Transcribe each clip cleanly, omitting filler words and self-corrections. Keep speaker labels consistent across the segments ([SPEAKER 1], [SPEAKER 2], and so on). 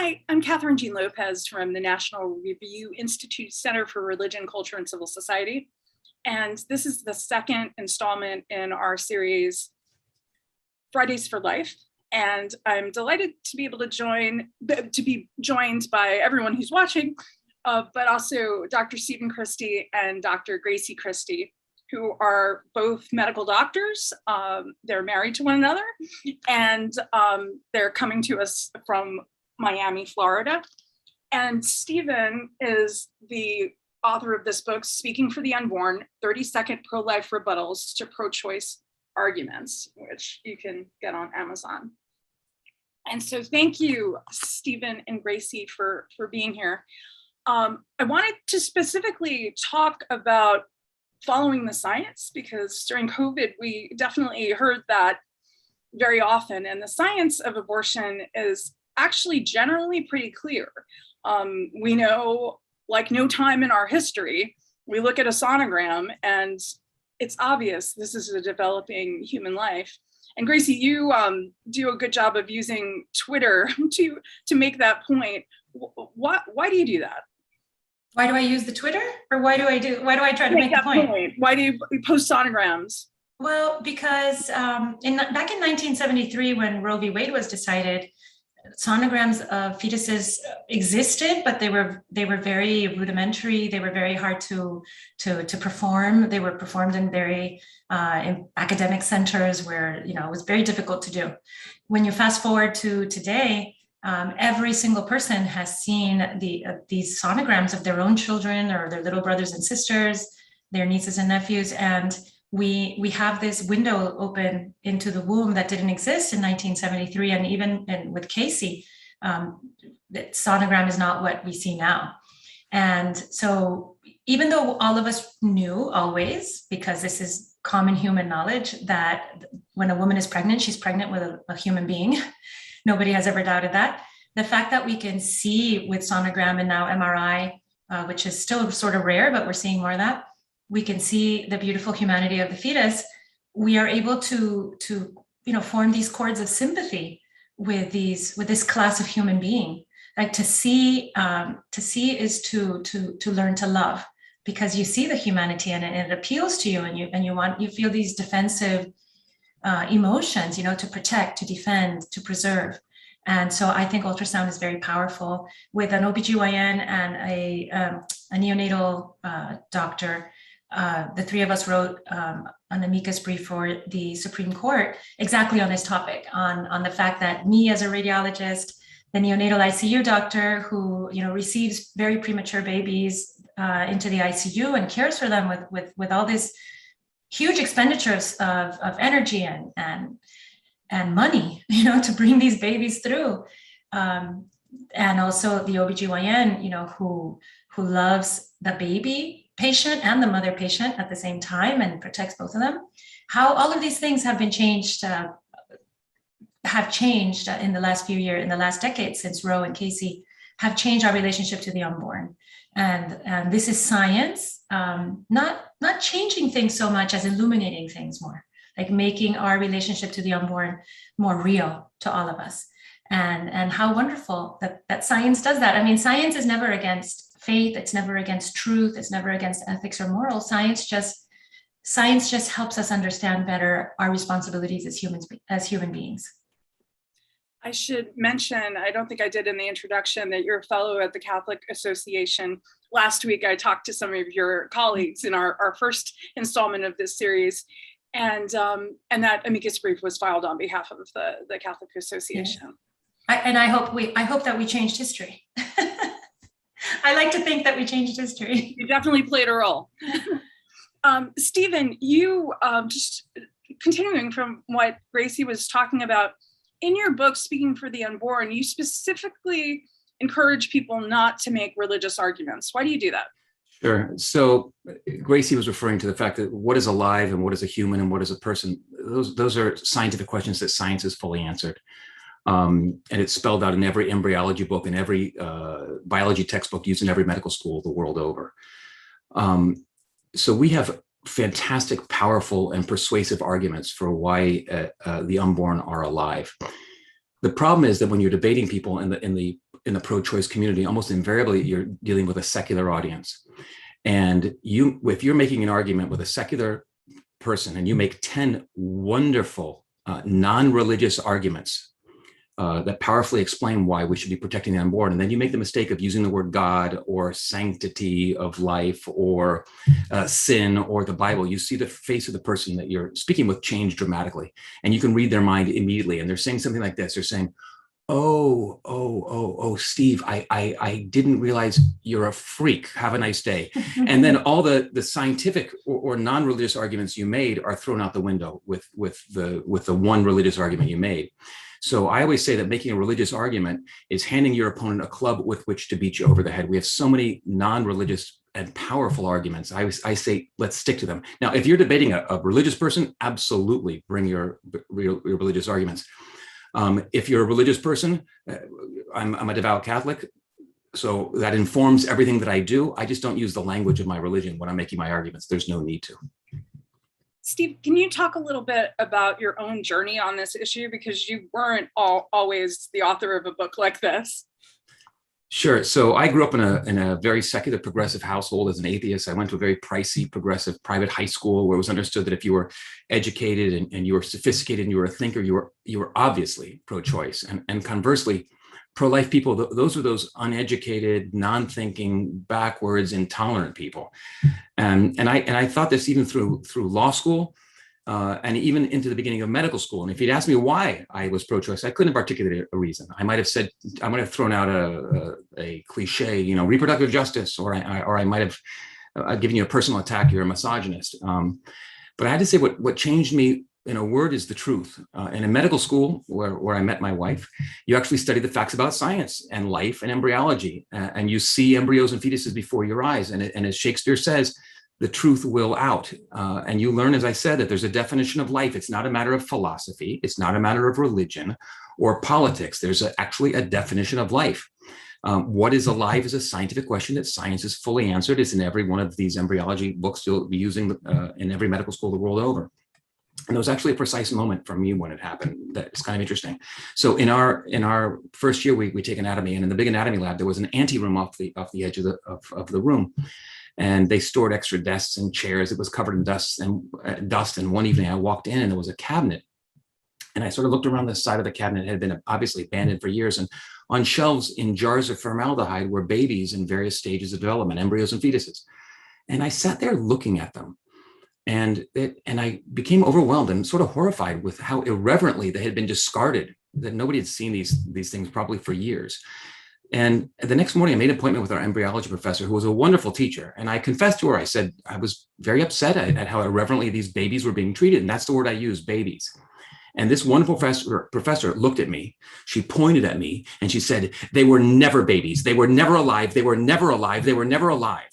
[SPEAKER 1] Hi, I'm Catherine Jean Lopez from the National Review Institute Center for Religion, Culture, and Civil Society. And this is the second installment in our series, Fridays for Life. And I'm delighted to be able to be joined by everyone who's watching, but also Dr. Stephen Christie and Dr. Gracie Christie, who are both medical doctors. They're married to one another, and they're coming to us from Miami, Florida. And Stephen is the author of this book, Speaking for the Unborn, 30-Second Pro-Life Rebuttals to Pro-Choice Arguments, which you can get on Amazon. And so thank you, Stephen and Gracie, for being here. I wanted to specifically talk about following the science, because during COVID, we definitely heard that very often. And the science of abortion is actually generally pretty clear. We know, like no time in our history, we look at a sonogram and it's obvious this is a developing human life. And Gracie, you do a good job of using Twitter to make that point. Why do you do that?
[SPEAKER 2] Why do I use the Twitter? Or why do I try to make the point?
[SPEAKER 1] Why do you post sonograms?
[SPEAKER 2] Well, because back in 1973, when Roe v. Wade was decided, sonograms of fetuses existed, but they were very rudimentary. They were very hard to perform. They were performed in very in academic centers where it was very difficult to do. When you fast forward to today, every single person has seen these sonograms of their own children or their little brothers and sisters, their nieces and nephews, and we have this window open into the womb that didn't exist in 1973, and even with Casey, the sonogram is not what we see now. And so even though all of us knew always, because this is common human knowledge, that when a woman is pregnant, she's pregnant with a human being. Nobody has ever doubted that. The fact that we can see with sonogram and now MRI, which is still sort of rare, but we're seeing more of that, we can see the beautiful humanity of the fetus. We are able to form these cords of sympathy with this class of human being. Like to see is to learn to love, because you see the humanity and it appeals to you, and you feel these defensive emotions, to protect, to defend, to preserve. And so I think ultrasound is very powerful. With an OBGYN and a neonatal doctor, the three of us wrote an amicus brief for the Supreme Court exactly on this topic, on the fact that me as a radiologist, the neonatal ICU doctor who receives very premature babies into the ICU and cares for them with all this huge expenditures of energy and money, to bring these babies through, and also the OBGYN, who loves the baby patient and the mother patient at the same time and protects both of them. How all of these things have been changed, in the last few years, in the last decade, since Roe and Casey have changed our relationship to the unborn. And this is science, not changing things so much as illuminating things more, like making our relationship to the unborn more real to all of us. And how wonderful that science does that. I mean, science is never against faith, it's never against truth, it's never against ethics or morals. Science just helps us understand better our responsibilities as human beings.
[SPEAKER 1] I should mention, I don't think I did in the introduction, that you're a fellow at the Catholic Association. Last week, I talked to some of your colleagues in our first installment of this series, and that amicus brief was filed on behalf of the Catholic Association.
[SPEAKER 2] Yeah. I hope that we changed history. I like to think that we changed history.
[SPEAKER 1] You definitely played a role. Stephen, you, just continuing from what Gracie was talking about, in your book, Speaking for the Unborn, you specifically encourage people not to make religious arguments. Why do you do that?
[SPEAKER 3] Sure. So Gracie was referring to the fact that what is alive and what is a human and what is a person? Those are scientific questions that science has fully answered. And it's spelled out in every embryology book and every biology textbook used in every medical school the world over. So we have fantastic, powerful, and persuasive arguments for why the unborn are alive. The problem is that when you're debating people in the in the pro-choice community, almost invariably you're dealing with a secular audience. And if you're making an argument with a secular person and you make 10 wonderful non-religious arguments that powerfully explain why we should be protecting the unborn, and then you make the mistake of using the word God or sanctity of life or sin or the Bible, you see the face of the person that you're speaking with change dramatically, and you can read their mind immediately. And they're saying something like this. They're saying, oh, Steve, I didn't realize you're a freak. Have a nice day. And then all the scientific or non-religious arguments you made are thrown out the window with the one religious argument you made. So I always say that making a religious argument is handing your opponent a club with which to beat you over the head. We have so many non-religious and powerful arguments. I say, let's stick to them. Now, if you're debating a religious person, absolutely bring your religious arguments. If you're a religious person, I'm a devout Catholic, so that informs everything that I do. I just don't use the language of my religion when I'm making my arguments. There's no need to.
[SPEAKER 1] Steve, can you talk a little bit about your own journey on this issue? Because you weren't always the author of a book like this.
[SPEAKER 3] Sure. So I grew up in a very secular, progressive household as an atheist. I went to a very pricey, progressive private high school where it was understood that if you were educated and you were sophisticated and you were a thinker, you were obviously pro-choice. And conversely, pro-life people, those were those uneducated, non-thinking, backwards, intolerant people. And I thought this even through law school. And even into the beginning of medical school. And if you'd asked me why I was pro-choice, I couldn't have articulated a reason. I might have thrown out a cliche, reproductive justice, or I might have given you a personal attack. You're a misogynist. But I had to say what changed me in a word is the truth. And in medical school, where I met my wife, you actually study the facts about science and life and embryology, and you see embryos and fetuses before your eyes. And as Shakespeare says, the truth will out. And you learn, as I said, that there's a definition of life. It's not a matter of philosophy. It's not a matter of religion or politics. There's actually a definition of life. What is alive is a scientific question that science has fully answered. It's in every one of these embryology books you'll be using in every medical school the world over. And there was actually a precise moment for me when it happened that's kind of interesting. So in our first year, we take anatomy, and in the big anatomy lab, there was an anteroom off the edge of the room. And they stored extra desks and chairs. It was covered in dust. And one evening I walked in and there was a cabinet. And I sort of looked around the side of the cabinet. It had been obviously abandoned for years. And on shelves in jars of formaldehyde were babies in various stages of development, embryos and fetuses. And I sat there looking at them. And I became overwhelmed and sort of horrified with how irreverently they had been discarded, that nobody had seen these things probably for years. And the next morning, I made an appointment with our embryology professor, who was a wonderful teacher. And I confessed to her, I said, I was very upset at how irreverently these babies were being treated. And that's the word I use, babies. And this wonderful professor looked at me, she pointed at me, and she said, they were never babies. They were never alive. They were never alive. They were never alive.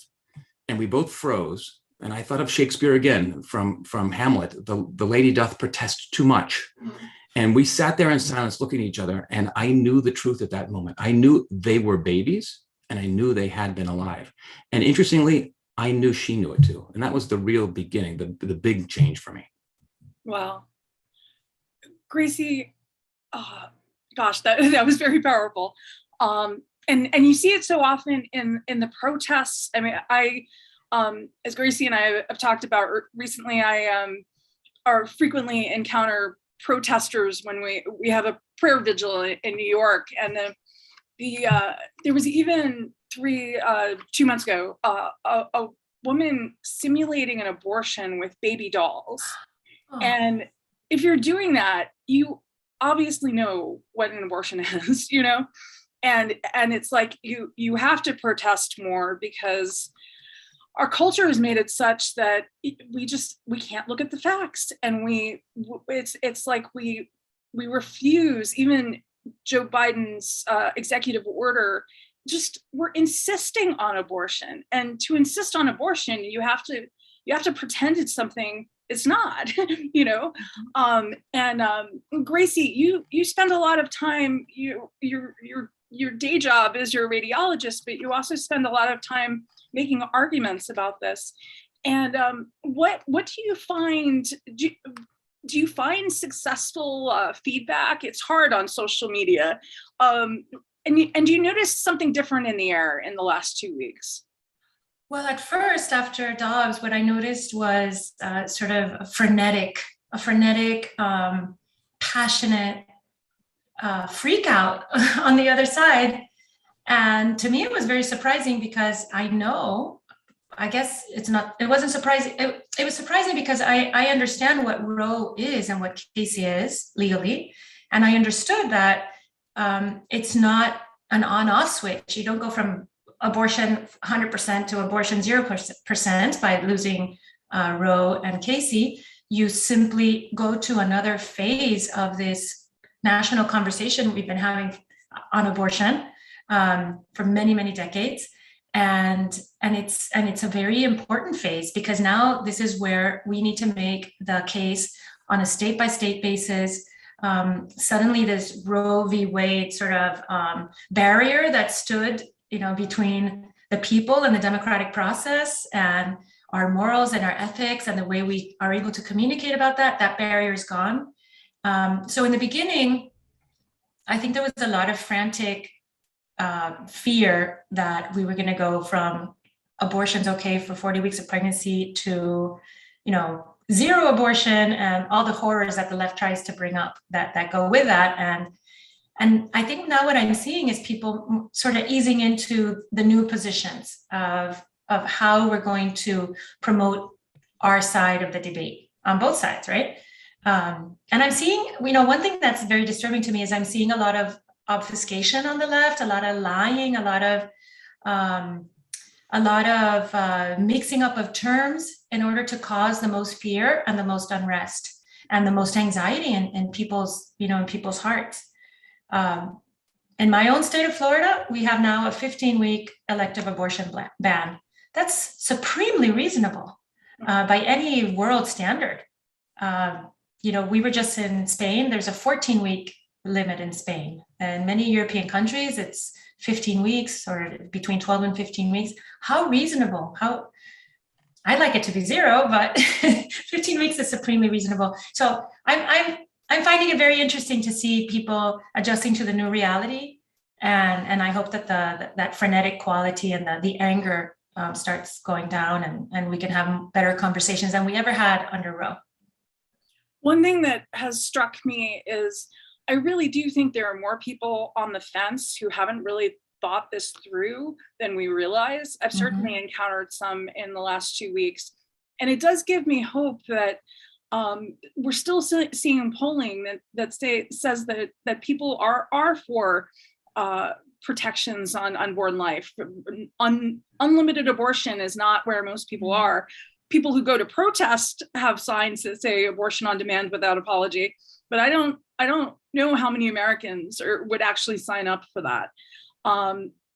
[SPEAKER 3] And we both froze. And I thought of Shakespeare again from Hamlet, the lady doth protest too much. And we sat there in silence looking at each other, and I knew the truth at that moment. I knew they were babies, and I knew they had been alive. And interestingly, I knew she knew it too. And that was the real beginning, the big change for me.
[SPEAKER 1] Wow. Gracie, gosh, that was very powerful. And you see it so often in the protests. I mean, as Gracie and I have talked about recently, I frequently encounter protesters when we have a prayer vigil in New York, and there was even 2 months ago a woman simulating an abortion with baby dolls. Oh. And if you're doing that, you obviously know what an abortion is, and it's like you have to protest more, because our culture has made it such that we can't look at the facts, and it's like we refuse. Even Joe Biden's executive order, we're insisting on abortion, and to insist on abortion, you have to pretend it's something it's not, Gracie, you spend a lot of time, your day job is you're a radiologist, but you also spend a lot of time making arguments about this. And what do you find? Do you find successful feedback? It's hard on social media. And you noticed something different in the air in the last 2 weeks?
[SPEAKER 2] Well, at first, after Dobbs, what I noticed was sort of a frenetic, passionate freak out on the other side. And to me, it was very surprising because I guess it wasn't surprising. It was surprising because I understand what Roe is and what Casey is legally. And I understood that it's not an on-off switch. You don't go from abortion 100% to abortion 0% by losing Roe and Casey. You simply go to another phase of this national conversation we've been having on abortion for many, many decades. And it's a very important phase because now this is where we need to make the case on a state-by-state basis. Suddenly this Roe v. Wade sort of barrier that stood, between the people and the democratic process and our morals and our ethics and the way we are able to communicate about that barrier is gone. So in the beginning, I think there was a lot of frantic fear that we were going to go from abortion's okay for 40 weeks of pregnancy to, zero abortion and all the horrors that the left tries to bring up that go with that. And I think now what I'm seeing is people sort of easing into the new positions of how we're going to promote our side of the debate on both sides, right? And I'm seeing, one thing that's very disturbing to me is I'm seeing a lot of obfuscation on the left, a lot of lying, a lot of mixing up of terms in order to cause the most fear and the most unrest and the most anxiety in people's hearts. In my own state of Florida, we have now a 15-week elective abortion ban. That's supremely reasonable by any world standard. We were just in Spain. There's a 14-week limit in Spain. And many European countries, it's 15 weeks or between 12 and 15 weeks. How reasonable? I'd like it to be zero, but 15 weeks is supremely reasonable. So I'm finding it very interesting to see people adjusting to the new reality. And I hope that that frenetic quality and the anger starts going down and we can have better conversations than we ever had under Roe.
[SPEAKER 1] One thing that has struck me is I really do think there are more people on the fence who haven't really thought this through than we realize. I've certainly encountered some in the last 2 weeks. And it does give me hope that we're still seeing polling that says that people are for protections on unborn life. Unlimited abortion is not where most people are. People who go to protest have signs that say abortion on demand without apology, but I don't know how many Americans would actually sign up for that.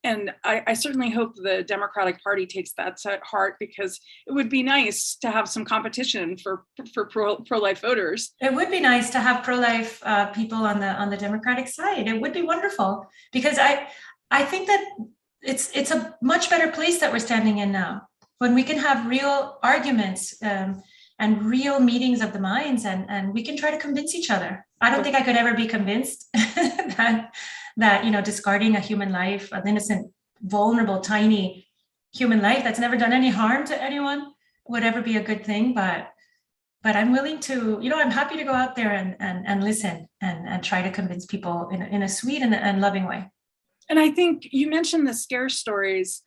[SPEAKER 1] And I certainly hope the Democratic Party takes that to heart, because it would be nice to have some competition for pro-life voters.
[SPEAKER 2] It would be nice to have pro-life people on the Democratic side. It would be wonderful, because I think that it's a much better place that we're standing in now, when we can have real arguments and real meetings of the minds, and we can try to convince each other. I don't think I could ever be convinced that discarding a human life, an innocent, vulnerable, tiny human life that's never done any harm to anyone, would ever be a good thing. But I'm willing to, I'm happy to go out there and listen and try to convince people in a sweet and loving way.
[SPEAKER 1] And I think you mentioned the scare stories.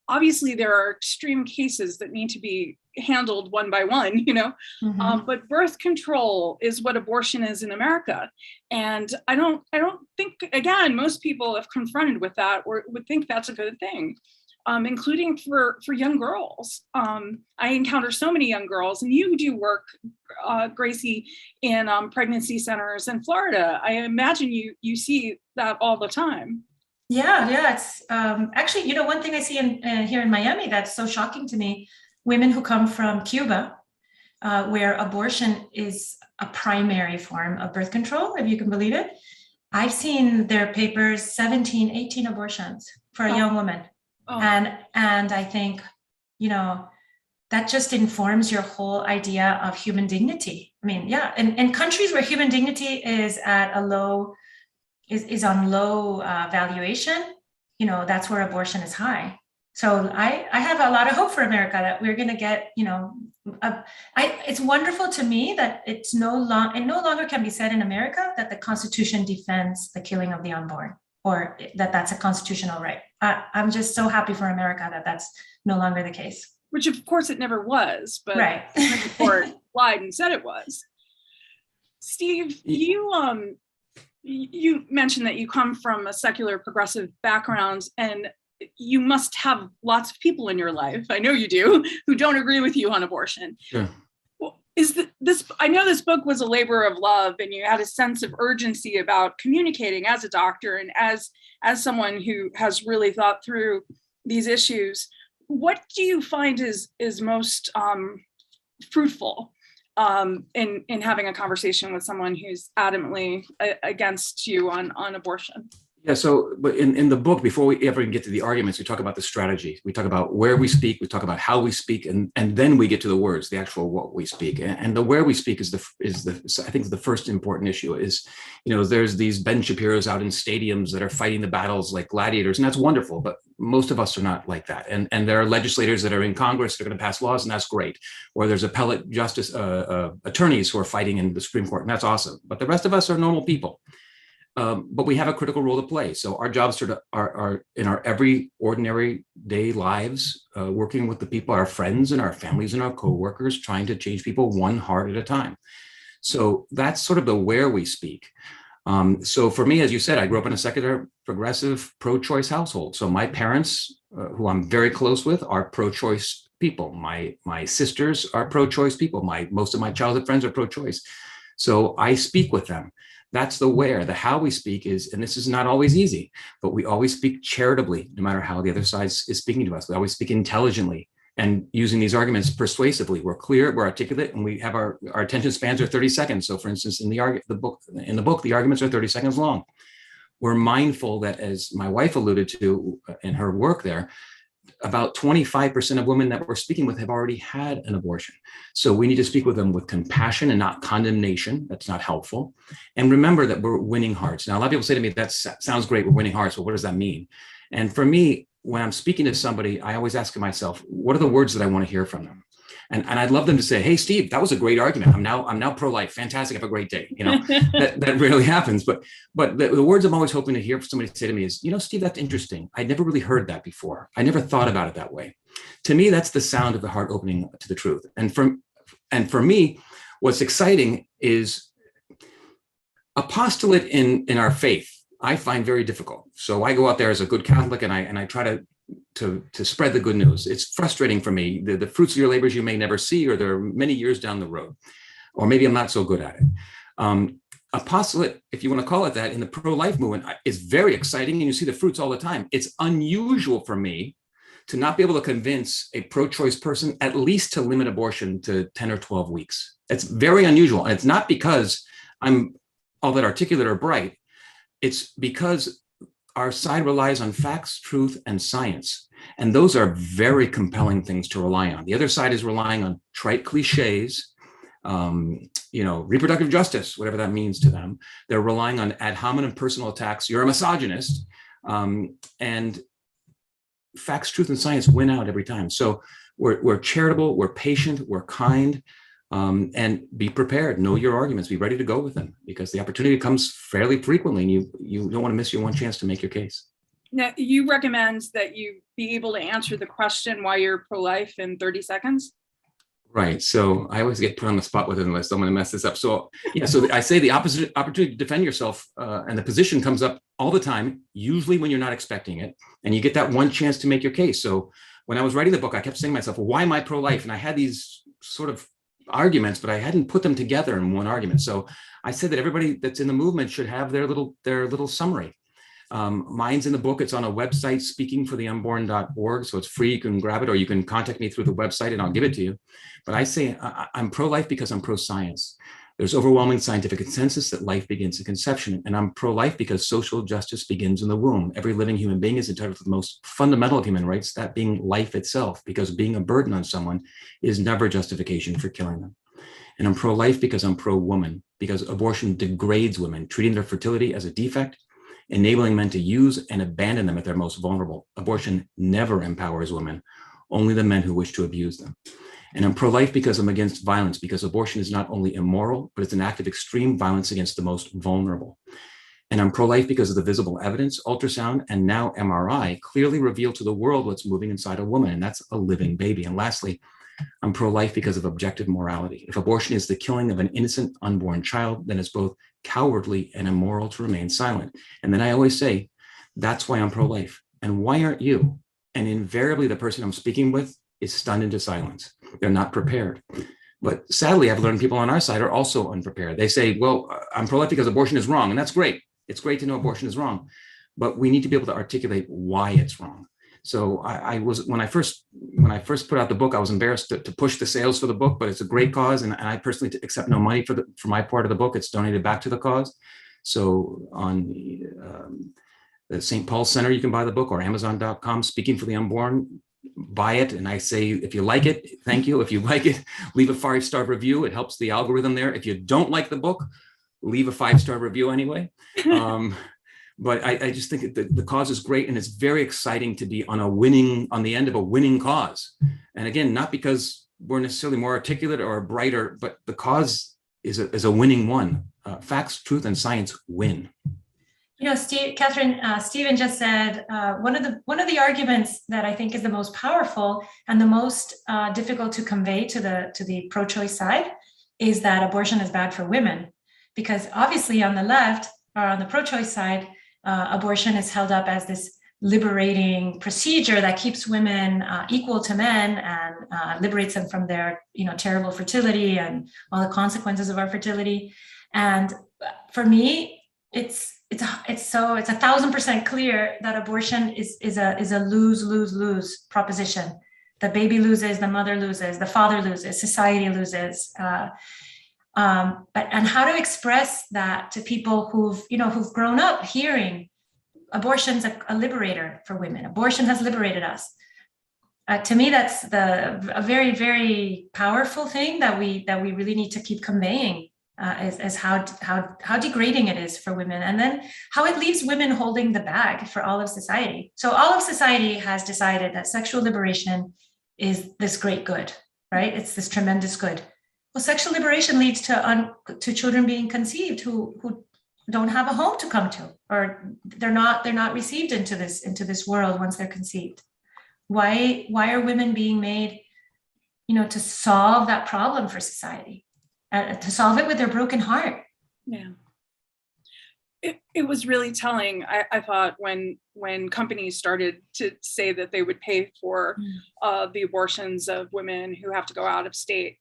[SPEAKER 1] Obviously, there are extreme cases that need to be handled one by one, but birth control is what abortion is in America. And I don't think, again, most people, if confronted with that, would think that's a good thing, including for young girls. I encounter so many young girls, and you do work, Gracie, in pregnancy centers in Florida. I imagine you see that all the time.
[SPEAKER 2] Yeah. It's actually, one thing I see here in Miami that's so shocking to me: women who come from Cuba, where abortion is a primary form of birth control, if you can believe it. I've seen their papers, 17, 18 abortions for a young woman. Oh. And I think, that just informs your whole idea of human dignity. I mean, yeah, in countries where human dignity is at a low is on low valuation, that's where abortion is high. So I have a lot of hope for America that we're going to get, it's wonderful to me that it no longer can be said in America that the Constitution defends the killing of the unborn, or that that's a constitutional right. I'm just so happy for America that that's no longer the case.
[SPEAKER 1] Which of course it never was, but
[SPEAKER 2] right.
[SPEAKER 1] The Supreme Court lied and said it was. Steve, you mentioned that you come from a secular progressive background, and you must have lots of people in your life, I know you do, who don't agree with you on abortion.
[SPEAKER 3] Sure.
[SPEAKER 1] Well, I know this book was a labor of love, and you had a sense of urgency about communicating as a doctor and as someone who has really thought through these issues. What do you find is most fruitful in having a conversation with someone who's adamantly against you on abortion?
[SPEAKER 3] Yeah, so but in the book, before we ever get to the arguments, we talk about the strategy. We talk about where we speak, we talk about how we speak, and then we get to the words, the actual what we speak. And the where we speak is I think the first important issue is, there's these Ben Shapiro's out in stadiums that are fighting the battles like gladiators, and that's wonderful, but most of us are not like that. And there are legislators that are in Congress that are going to pass laws, and that's great. Or there's appellate justice attorneys who are fighting in the Supreme Court, and that's awesome. But the rest of us are normal people. But we have a critical role to play. So our jobs are in our every ordinary day lives, working with the people, our friends and our families and our coworkers, trying to change people one heart at a time. So that's sort of the where we speak. So for me, as you said, I grew up in a secular, progressive, pro-choice household. So my parents, who I'm very close with, are pro-choice people. My sisters are pro-choice people. Most of my childhood friends are pro-choice. So I speak with them. That's the where. The how we speak is, and this is not always easy, but we always speak charitably, no matter how the other side is speaking to us. We always speak intelligently and using these arguments persuasively. We're clear, we're articulate, and we have our attention spans are 30 seconds. So for instance, in the book, the arguments are 30 seconds long. We're mindful that, as my wife alluded to in her work there, about 25% of women that we're speaking with have already had an abortion. So we need to speak with them with compassion and not condemnation. That's not helpful. And remember that we're winning hearts. Now, a lot of people say to me, that sounds great, we're winning hearts, but what does that mean? And for me, when I'm speaking to somebody, I always ask myself, what are the words that I want to hear from them? And I'd love them to say, hey, Steve, that was a great argument. I'm now pro-life. Fantastic. Have a great day. That rarely happens. But the words I'm always hoping to hear somebody say to me is, Steve, that's interesting. I never really heard that before. I never thought about it that way. To me, that's the sound of the heart opening to the truth. And for me, what's exciting is apostolate in our faith, I find very difficult. So I go out there as a good Catholic and I try to spread the good news. It's frustrating for me. The fruits of your labors you may never see, or they're many years down the road, or maybe I'm not so good at it. Apostolate, if you want to call it that, in the pro-life movement is very exciting, and you see the fruits all the time. It's unusual for me to not be able to convince a pro-choice person at least to limit abortion to 10 or 12 weeks. It's very unusual. And it's not because I'm all that articulate or bright. It's because our side relies on facts, truth, and science. And those are very compelling things to rely on. The other side is relying on trite cliches, reproductive justice, whatever that means to them. They're relying on ad hominem personal attacks. You're a misogynist. And facts, truth, and science win out every time. So we're charitable, we're patient, we're kind, and be prepared. Know your arguments. Be ready to go with them, because the opportunity comes fairly frequently, and you don't want to miss your one chance to make your case.
[SPEAKER 1] Now, you recommend that you be able to answer the question why you're pro-life in 30 seconds?
[SPEAKER 3] Right. So I always get put on the spot with it unless I'm going to mess this up. So so I say the opportunity to defend yourself, and the position comes up all the time, usually when you're not expecting it, and you get that one chance to make your case. So when I was writing the book, I kept saying to myself, well, why am I pro-life? And I had these sort of arguments, but I hadn't put them together in one argument. So I said that everybody that's in the movement should have their little summary. Mine's in the book. It's on a website, speakingfortheunborn.org. So it's free. You can grab it, or you can contact me through the website and I'll give it to you. But I say I'm pro-life because I'm pro-science. There's overwhelming scientific consensus that life begins at conception. And I'm pro-life because social justice begins in the womb. Every living human being is entitled to the most fundamental of human rights, that being life itself, because being a burden on someone is never justification for killing them. And I'm pro-life because I'm pro-woman, because abortion degrades women, treating their fertility as a defect enabling men to use and abandon them at their most vulnerable. Abortion never empowers women, only the men who wish to abuse them. And I'm pro-life because I'm against violence, because abortion is not only immoral, but it's an act of extreme violence against the most vulnerable. And I'm pro-life because of the visible evidence, ultrasound, and now MRI clearly reveal to the world what's moving inside a woman, and that's a living baby. And lastly, I'm pro-life because of objective morality. If abortion is the killing of an innocent unborn child, then it's both cowardly and immoral to remain silent. And then I always say, that's why I'm pro-life. And why aren't you? And invariably, the person I'm speaking with is stunned into silence. They're not prepared. But sadly, I've learned people on our side are also unprepared. They say, well, I'm pro-life because abortion is wrong. And that's great. It's great to know abortion is wrong, but we need to be able to articulate why it's wrong. So I was, when I first put out the book, I was embarrassed to push the sales for the book, but it's a great cause. And I personally accept no money for my part of the book. It's donated back to the cause. So on the St. Paul Center, you can buy the book, or Amazon.com, Speaking for the Unborn. Buy it. And I say, if you like it, thank you. If you like it, leave a 5-star review. It helps the algorithm there. If you don't like the book, leave a 5-star review anyway. But I just think the cause is great, and it's very exciting to be on the end of a winning cause. And again, not because we're necessarily more articulate or brighter, but the cause is a winning one. Facts, truth, and science win.
[SPEAKER 2] You know, Stephen just said one of the arguments that I think is the most powerful and the most difficult to convey to the pro-choice side is that abortion is bad for women, because obviously on the left or on the pro-choice side, abortion is held up as this liberating procedure that keeps women equal to men and liberates them from their terrible fertility and all the consequences of our fertility. And for me, it's 1,000% clear that abortion is a lose proposition. The baby loses, the mother loses, the father loses, society loses. And how to express that to people who've grown up hearing abortion's a liberator for women. Abortion has liberated us. To me, that's a very, very powerful thing that we really need to keep conveying. Is how degrading it is for women, and then how it leaves women holding the bag for all of society. So all of society has decided that sexual liberation is this great good, right? It's this tremendous good. Well, sexual liberation leads to children being conceived who don't have a home to come to, or they're not received into this world once they're conceived. Why are women being made, to solve that problem for society? To solve it with their broken heart.
[SPEAKER 1] Yeah. It was really telling, I thought, when companies started to say that they would pay for the abortions of women who have to go out of state,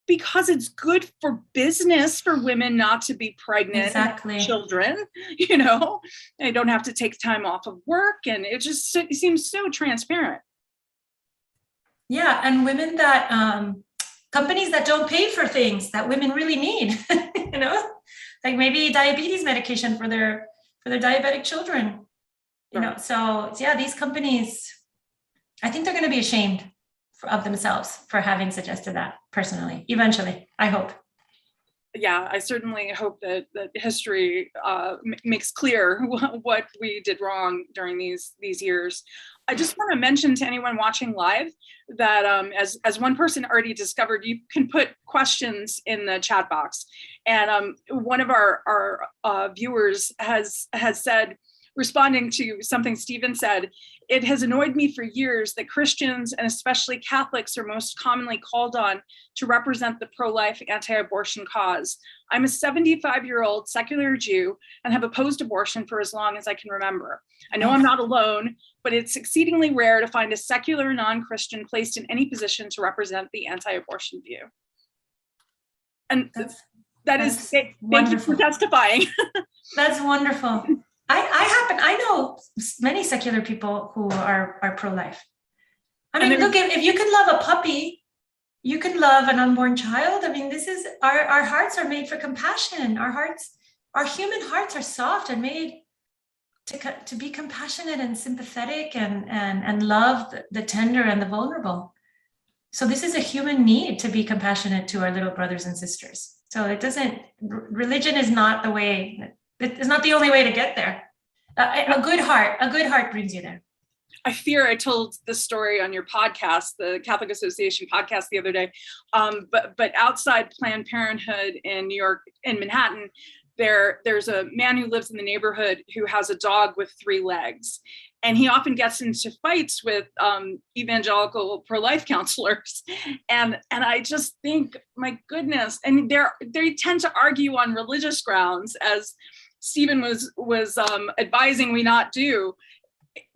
[SPEAKER 1] because it's good for business for women not to be pregnant.
[SPEAKER 2] Exactly.
[SPEAKER 1] Children, they don't have to take time off of work, and it seems so transparent.
[SPEAKER 2] Yeah, and women that companies that don't pay for things that women really need, like maybe diabetes medication for their diabetic children,
[SPEAKER 1] Right.
[SPEAKER 2] So yeah, these companies, I think they're going to be ashamed of themselves for having suggested that personally, eventually, I hope.
[SPEAKER 1] Yeah, I certainly hope that history makes clear what we did wrong during these years. I just want to mention to anyone watching live that as one person already discovered, you can put questions in the chat box. And one of our viewers has said, responding to something Stephen said, "It has annoyed me for years that Christians and especially Catholics are most commonly called on to represent the pro-life anti-abortion cause. I'm a 75-year-old secular Jew and have opposed abortion for as long as I can remember. I know I'm not alone, but it's exceedingly rare to find a secular non-Christian placed in any position to represent the anti-abortion view." And that is, thank you for testifying.
[SPEAKER 2] That's wonderful. I know many secular people who are pro-life. I mean, look, if you can love a puppy, you can love an unborn child. I mean, this is our hearts are made for compassion. Our human hearts are soft and made to be compassionate and sympathetic and love the tender and the vulnerable. So this is a human need to be compassionate to our little brothers and sisters. So religion is not the way. It's not the only way to get there. A good heart brings you there.
[SPEAKER 1] I fear I told this story on your podcast, the Catholic Association podcast the other day. But outside Planned Parenthood in New York, in Manhattan, there's a man who lives in the neighborhood who has a dog with 3 legs. And he often gets into fights with evangelical pro-life counselors. And I just think, my goodness, and they tend to argue on religious grounds, as Stephen was advising we not do.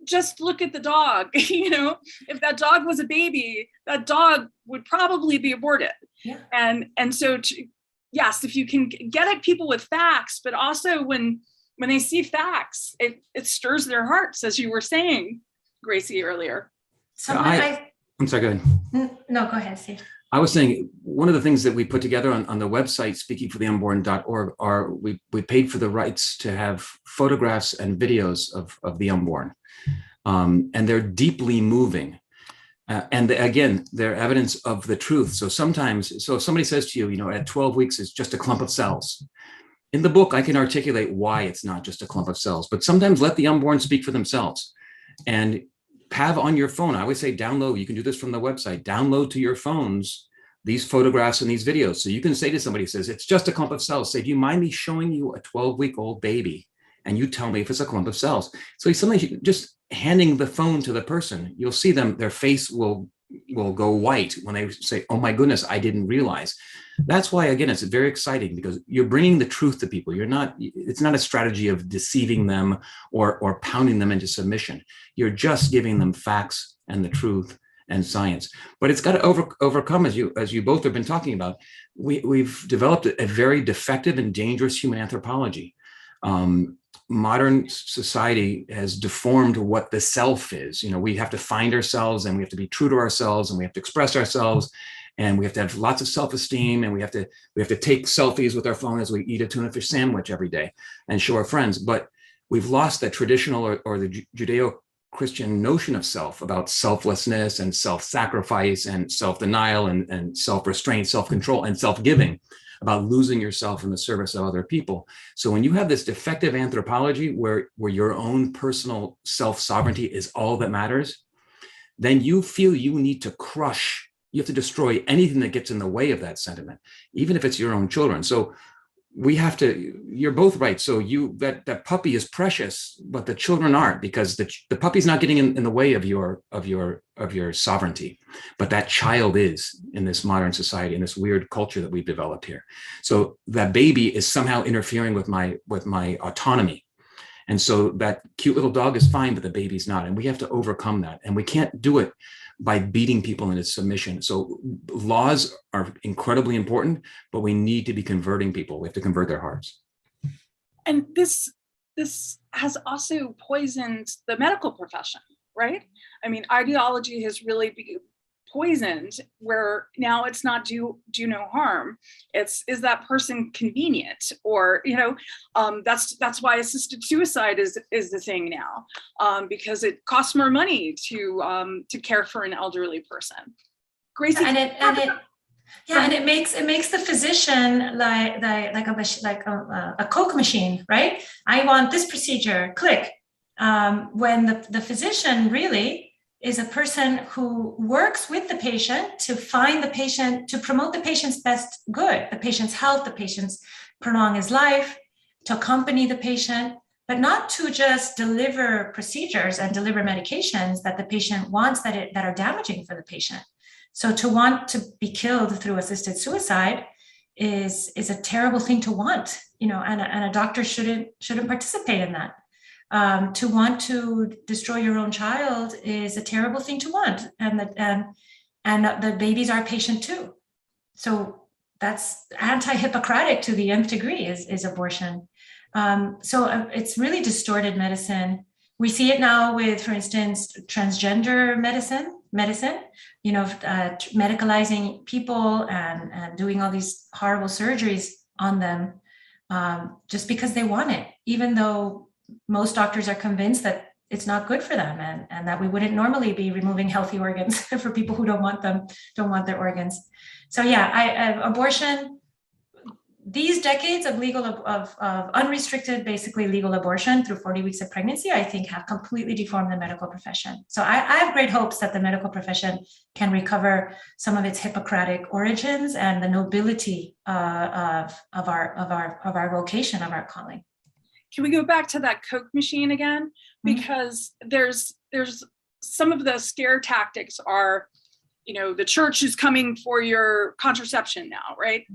[SPEAKER 1] Just look at the dog. If that dog was a baby, that dog would probably be aborted.
[SPEAKER 2] Yeah.
[SPEAKER 1] And so yes, if you can get at people with facts, but also when they see facts, it stirs their hearts, as you were saying, Gracie, earlier.
[SPEAKER 3] I'm sorry, go ahead.
[SPEAKER 2] No, go ahead, Steve.
[SPEAKER 3] I was saying, one of the things that we put together on the website, speakingfortheunborn.org, are we paid for the rights to have photographs and videos of the unborn. And they're deeply moving. And again, they're evidence of the truth. So if somebody says to you, at 12 weeks, it's just a clump of cells. In the book, I can articulate why it's not just a clump of cells, but sometimes let the unborn speak for themselves. And have on your phone, I always say download, you can do this from the website, download to your phones these photographs and these videos. So you can say to somebody who says, it's just a clump of cells, say, do you mind me showing you a 12-week-old baby? And you tell me if it's a clump of cells. So sometimes just handing the phone to the person, you'll see their face will go white when they say, oh my goodness, I didn't realize. That's why, again, it's very exciting, because you're bringing the truth to people. It's not a strategy of deceiving them or pounding them into submission. You're just giving them facts and the truth and science. But it's got to overcome, as you both have been talking about, we've developed a very defective and dangerous human anthropology. Modern society has deformed what the self is. We have to find ourselves, and we have to be true to ourselves, and we have to express ourselves, and we have to have lots of self-esteem, and we have to take selfies with our phone as we eat a tuna fish sandwich every day and show our friends. But we've lost that traditional or the Judeo-Christian notion of self, about selflessness and self-sacrifice and self-denial and self-restraint, self-control, and self-giving, about losing yourself in the service of other people. So when you have this defective anthropology where your own personal self-sovereignty is all that matters, then you feel you need to crush, you have to destroy anything that gets in the way of that sentiment, even if it's your own children. So you're both right. So that puppy is precious, but the children aren't, because the puppy's not getting in the way of your sovereignty, but that child is, in this modern society, in this weird culture that we've developed here. So that baby is somehow interfering with my autonomy. And so that cute little dog is fine, but the baby's not. And we have to overcome that. And we can't do it by beating people into submission. So laws are incredibly important, but we need to be converting people. We have to convert their hearts.
[SPEAKER 1] And this has also poisoned the medical profession, right? I mean, ideology has really poisoned, where now it's not do no harm. Is that person convenient? Or, that's why assisted suicide is the thing now, because it costs more money to care for an elderly person. Gracie,
[SPEAKER 2] and it makes the physician like a Coke machine, right? I want this procedure, click. When the physician really is a person who works with the patient to find the patient, to promote the patient's best good, the patient's health, the patient's prolong his life, to accompany the patient, but not to just deliver procedures and deliver medications that the patient wants that are damaging for the patient. So to want to be killed through assisted suicide is a terrible thing to want, and a doctor shouldn't participate in that. To want to destroy your own child is a terrible thing to want, and the baby's our patient too. So that's anti-Hippocratic to the nth degree is abortion. So it's really distorted medicine. We see it now with, for instance, transgender medicine, medicalizing people and doing all these horrible surgeries on them just because they want it, even though most doctors are convinced that it's not good for them and that we wouldn't normally be removing healthy organs for people who don't want their organs. So yeah, abortion, these decades of of unrestricted, basically legal abortion through 40 weeks of pregnancy, I think have completely deformed the medical profession. So I have great hopes that the medical profession can recover some of its Hippocratic origins and the nobility of our vocation, of our calling.
[SPEAKER 1] Can we go back to that Coke machine again? Because there's some of the scare tactics are, the church is coming for your contraception now, right?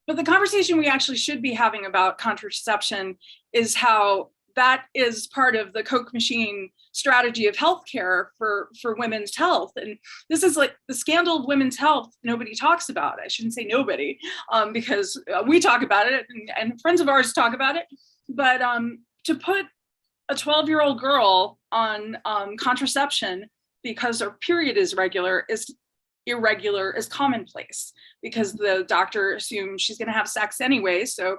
[SPEAKER 1] But the conversation we actually should be having about contraception is how that is part of the Coke machine strategy of healthcare for women's health. And this is like the scandal of women's health. Nobody talks about. I shouldn't say nobody, because we talk about it and friends of ours talk about it. But to put a 12-year-old girl on contraception because her period is irregular is commonplace, because the doctor assumes she's going to have sex anyway, so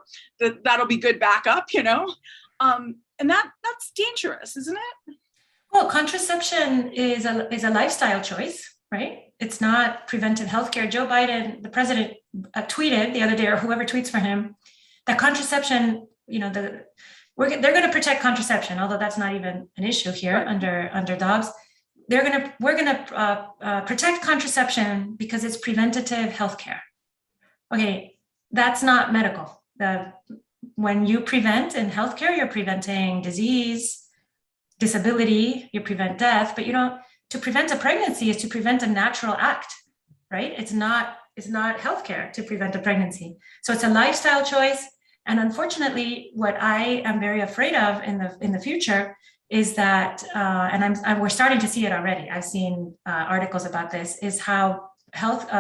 [SPEAKER 1] that'll be good backup, and that's dangerous, isn't it?
[SPEAKER 2] Well, contraception is a lifestyle choice, right? It's not preventive healthcare. Joe Biden, the president, tweeted the other day, or whoever tweets for him, that contraception, they're going to protect contraception, although that's not even an issue here under Dobbs. We're going to protect contraception because it's preventative healthcare. Okay, that's not medical. When you prevent in healthcare, you're preventing disease, disability, you prevent death, but to prevent a pregnancy is to prevent a natural act, right? It's not healthcare to prevent a pregnancy. So it's a lifestyle choice. And unfortunately, what I am very afraid of in the future is that, and we're starting to see it already. I've seen articles about this, is how health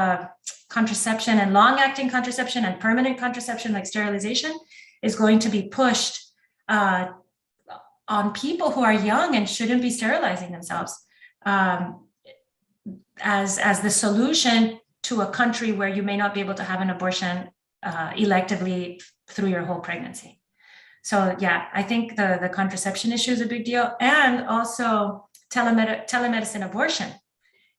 [SPEAKER 2] contraception and long-acting contraception and permanent contraception, like sterilization, is going to be pushed on people who are young and shouldn't be sterilizing themselves as the solution to a country where you may not be able to have an abortion electively through your whole pregnancy. So yeah, I think the contraception issue is a big deal. And also telemedicine abortion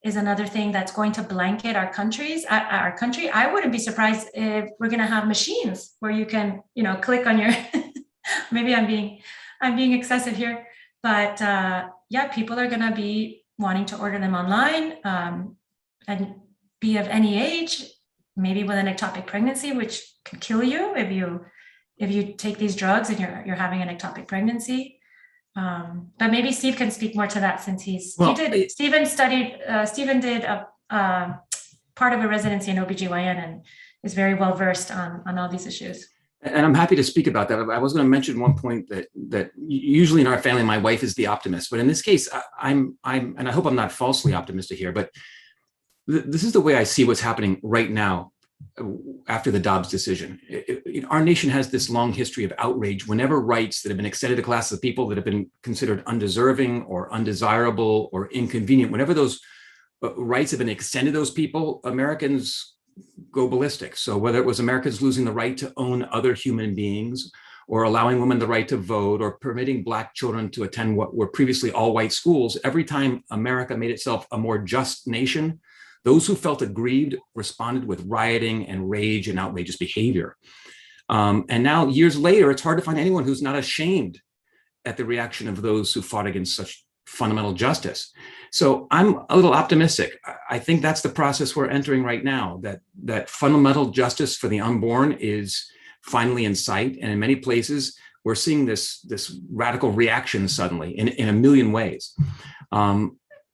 [SPEAKER 2] is another thing that's going to blanket our country. I wouldn't be surprised if we're going to have machines where you can, click on your, maybe I'm being excessive here, but yeah, people are going to be wanting to order them online and be of any age, maybe with an ectopic pregnancy, which can kill you if you take these drugs and you're having an ectopic pregnancy. But maybe Steve can speak more to that, since Stephen did a part of a residency in OBGYN and is very well versed on all these issues.
[SPEAKER 3] And I'm happy to speak about that. I was going to mention one point that usually in our family, my wife is the optimist, but in this case, I'm, and I hope I'm not falsely optimistic here, but this is the way I see what's happening right now after the Dobbs decision. Our nation has this long history of outrage whenever rights that have been extended to classes of people that have been considered undeserving or undesirable or inconvenient, whenever those rights have been extended to those people, Americans go ballistic. So whether it was Americans losing the right to own other human beings, or allowing women the right to vote, or permitting Black children to attend what were previously all white schools, every time America made itself a more just nation, those who felt aggrieved responded with rioting and rage and outrageous behavior. And now, years later, it's hard to find anyone who's not ashamed at the reaction of those who fought against such fundamental justice. So I'm a little optimistic. I think that's the process we're entering right now, that fundamental justice for the unborn is finally in sight. And in many places, we're seeing this radical reaction suddenly in a million ways.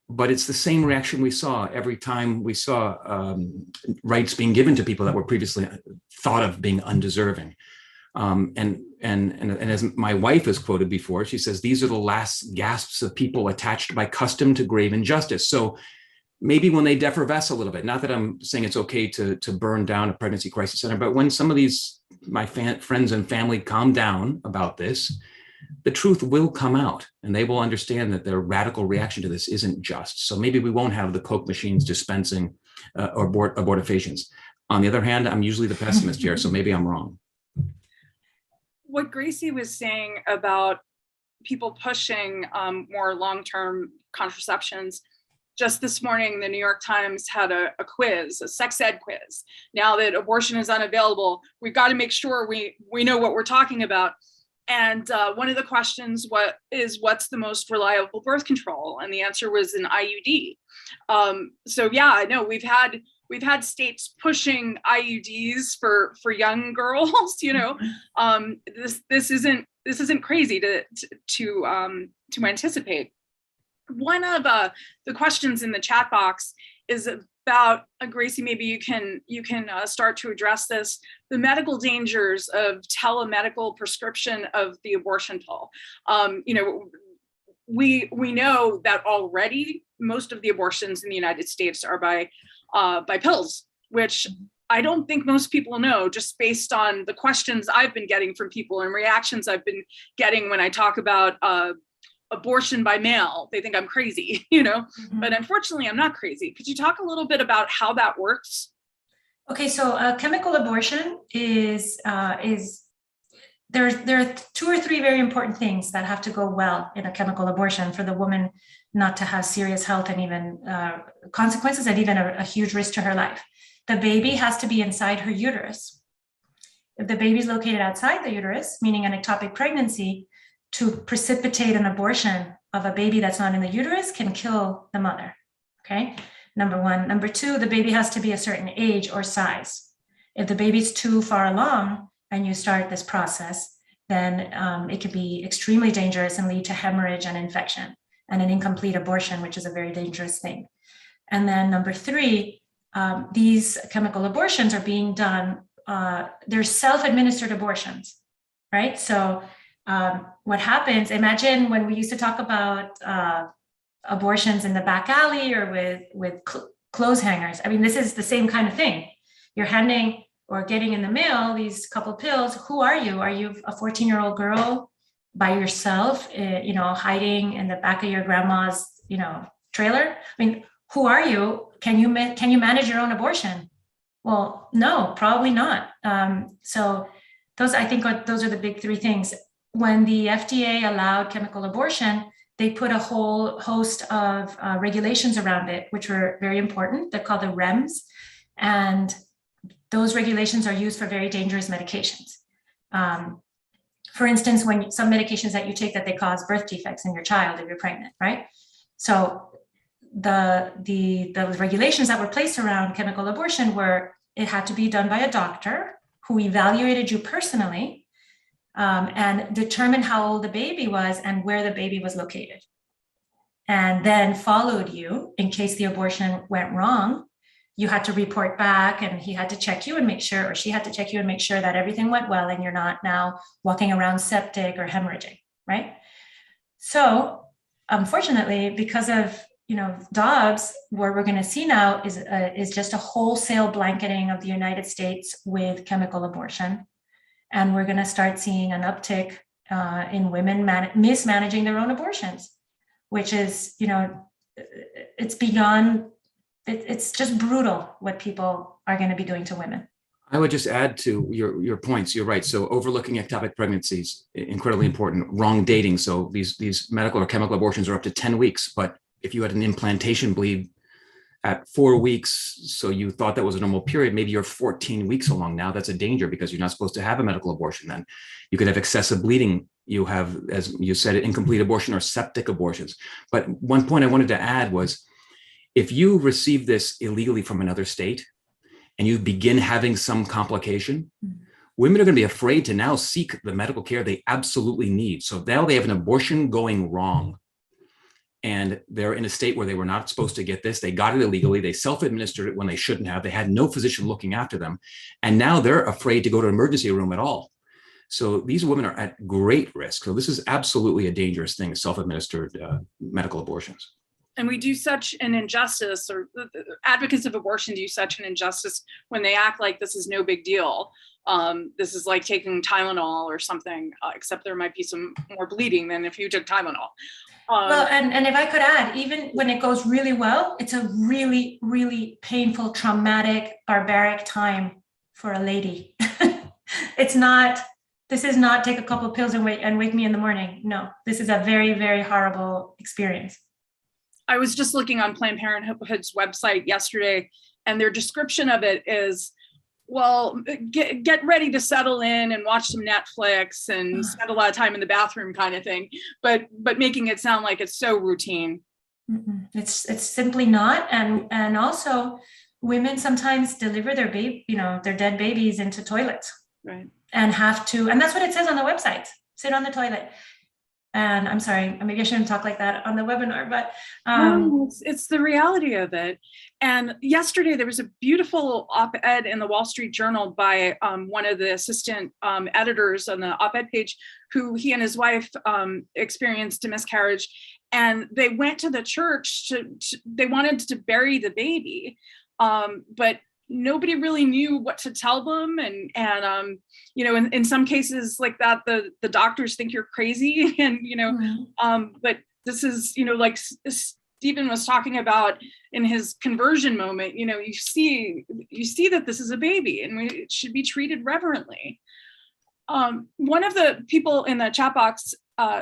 [SPEAKER 3] But it's the same reaction we saw every time we saw rights being given to people that were previously thought of being undeserving. And as my wife has quoted before, she says, these are the last gasps of people attached by custom to grave injustice. So maybe when they defervesce a little bit, not that I'm saying it's okay to burn down a pregnancy crisis center, but when some of these, my friends and family calm down about this, the truth will come out and they will understand that their radical reaction to this isn't just. So maybe we won't have the Coke machines dispensing abortifacients. On the other hand, I'm usually the pessimist here, so maybe I'm wrong.
[SPEAKER 1] What Gracie was saying about people pushing more long-term contraceptions, just this morning, the New York Times had a quiz, a sex ed quiz. Now that abortion is unavailable, we've got to make sure we know what we're talking about. And one of the questions what's the most reliable birth control? And the answer was an IUD. So yeah, I know we've had states pushing IUDs for young girls. You know, this isn't crazy to anticipate. One of the questions in the chat box is about, Gracie, maybe you can start to address this, the medical dangers of telemedical prescription of the abortion pill. You know, we know that already most of the abortions in the United States are by pills, which I don't think most people know, just based on the questions I've been getting from people and reactions I've been getting when I talk about abortion by mail. They think I'm crazy, you know, but unfortunately I'm not crazy. Could you talk a little bit about how that works?
[SPEAKER 2] Okay, so chemical abortion is there are 2 or 3 very important things that have to go well in a chemical abortion for the woman not to have serious health and even consequences and even a huge risk to her life. The baby has to be inside her uterus. If the baby is located outside the uterus, meaning an ectopic pregnancy, to precipitate an abortion of a baby that's not in the uterus can kill the mother, okay? Number 1. Number 2, the baby has to be a certain age or size. If the baby's too far along and you start this process, then it could be extremely dangerous and lead to hemorrhage and infection and an incomplete abortion, which is a very dangerous thing. And then number 3, these chemical abortions are being done, they're self-administered abortions, right? So what happens, imagine when we used to talk about abortions in the back alley or with clothes hangers. I mean, this is the same kind of thing. You're handing or getting in the mail these couple pills. Who are you? Are you a 14-year-old girl by yourself, you know, hiding in the back of your grandma's, you know, trailer? I mean, who are you? Can you manage your own abortion? Well, no, probably not. So those, I think, those are the big 3 things. When the FDA allowed chemical abortion, they put a whole host of regulations around it, which were very important. They're called the REMS. And those regulations are used for very dangerous medications. For instance, when some medications that you take that they cause birth defects in your child if you're pregnant, right? So the regulations that were placed around chemical abortion were it had to be done by a doctor who evaluated you personally and determined how old the baby was and where the baby was located. And then followed you in case the abortion went wrong. You had to report back and he had to check you and make sure, or she had to check you and make sure that everything went well and you're not now walking around septic or hemorrhaging, right? So unfortunately, because of, you know, Dobbs, what we're going to see now is just a wholesale blanketing of the United States with chemical abortion. And we're going to start seeing an uptick in women mismanaging their own abortions, which is, you know, it's beyond, it's just brutal what people are going to be doing to women.
[SPEAKER 3] I would just add to your points. You're right. So overlooking ectopic pregnancies, incredibly important. Wrong dating. So these medical or chemical abortions are up to 10 weeks. But if you had an implantation bleed at 4 weeks, so you thought that was a normal period, maybe you're 14 weeks along now. That's a danger because you're not supposed to have a medical abortion then. You could have excessive bleeding. You have, as you said, incomplete abortion or septic abortions. But one point I wanted to add was, if you receive this illegally from another state and you begin having some complication, women are going to be afraid to now seek the medical care they absolutely need. So now they have an abortion going wrong and they're in a state where they were not supposed to get this. They got it illegally. They self-administered it when they shouldn't have. They had no physician looking after them. And now they're afraid to go to an emergency room at all. So these women are at great risk. So this is absolutely a dangerous thing, self-administered medical abortions.
[SPEAKER 1] And we do such an injustice, or advocates of abortion do such an injustice when they act like this is no big deal. This is like taking Tylenol or something, except there might be some more bleeding than if you took Tylenol.
[SPEAKER 2] Well, and if I could add, even when it goes really well, it's a really, really painful, traumatic, barbaric time for a lady. This is not take a couple of pills and wake me in the morning. No, this is a very, very horrible experience.
[SPEAKER 1] I was just looking on Planned Parenthood's website yesterday, and their description of it is, well, get ready to settle in and watch some Netflix and spend a lot of time in the bathroom kind of thing, but making it sound like it's so routine.
[SPEAKER 2] It's simply not. And also women sometimes deliver their their dead babies into toilets.
[SPEAKER 1] Right.
[SPEAKER 2] And and that's what it says on the website, sit on the toilet. And I'm sorry, maybe I shouldn't talk like that on the webinar, but
[SPEAKER 1] no, it's the reality of it. And yesterday there was a beautiful op-ed in the Wall Street Journal by one of the assistant editors on the op-ed page, who he and his wife experienced a miscarriage, and they went to the church they wanted to bury the baby, but nobody really knew what to tell them. And in some cases like that, the doctors think you're crazy. And, but this is, like Stephen was talking about in his conversion moment, you see that this is a baby and it should be treated reverently. One of the people in the chat box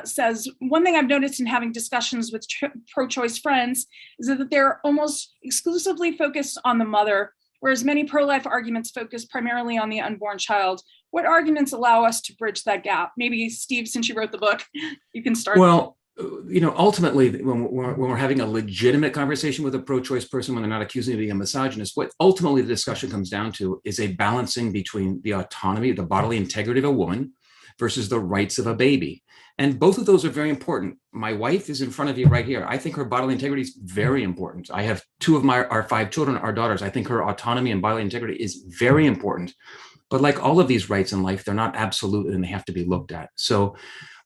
[SPEAKER 1] says, one thing I've noticed in having discussions with pro-choice friends is that they're almost exclusively focused on the mother, whereas many pro-life arguments focus primarily on the unborn child. What arguments allow us to bridge that gap? Maybe Steve, since you wrote the book, you can start.
[SPEAKER 3] Well, ultimately, when we're having a legitimate conversation with a pro-choice person, when they're not accusing of being a misogynist, what ultimately the discussion comes down to is a balancing between the autonomy, the bodily integrity of a woman versus the rights of a baby. And both of those are very important. My wife is in front of you right here. I think her bodily integrity is very important. I have two of our 5 children, our daughters. I think her autonomy and bodily integrity is very important. But like all of these rights in life, they're not absolute and they have to be looked at. So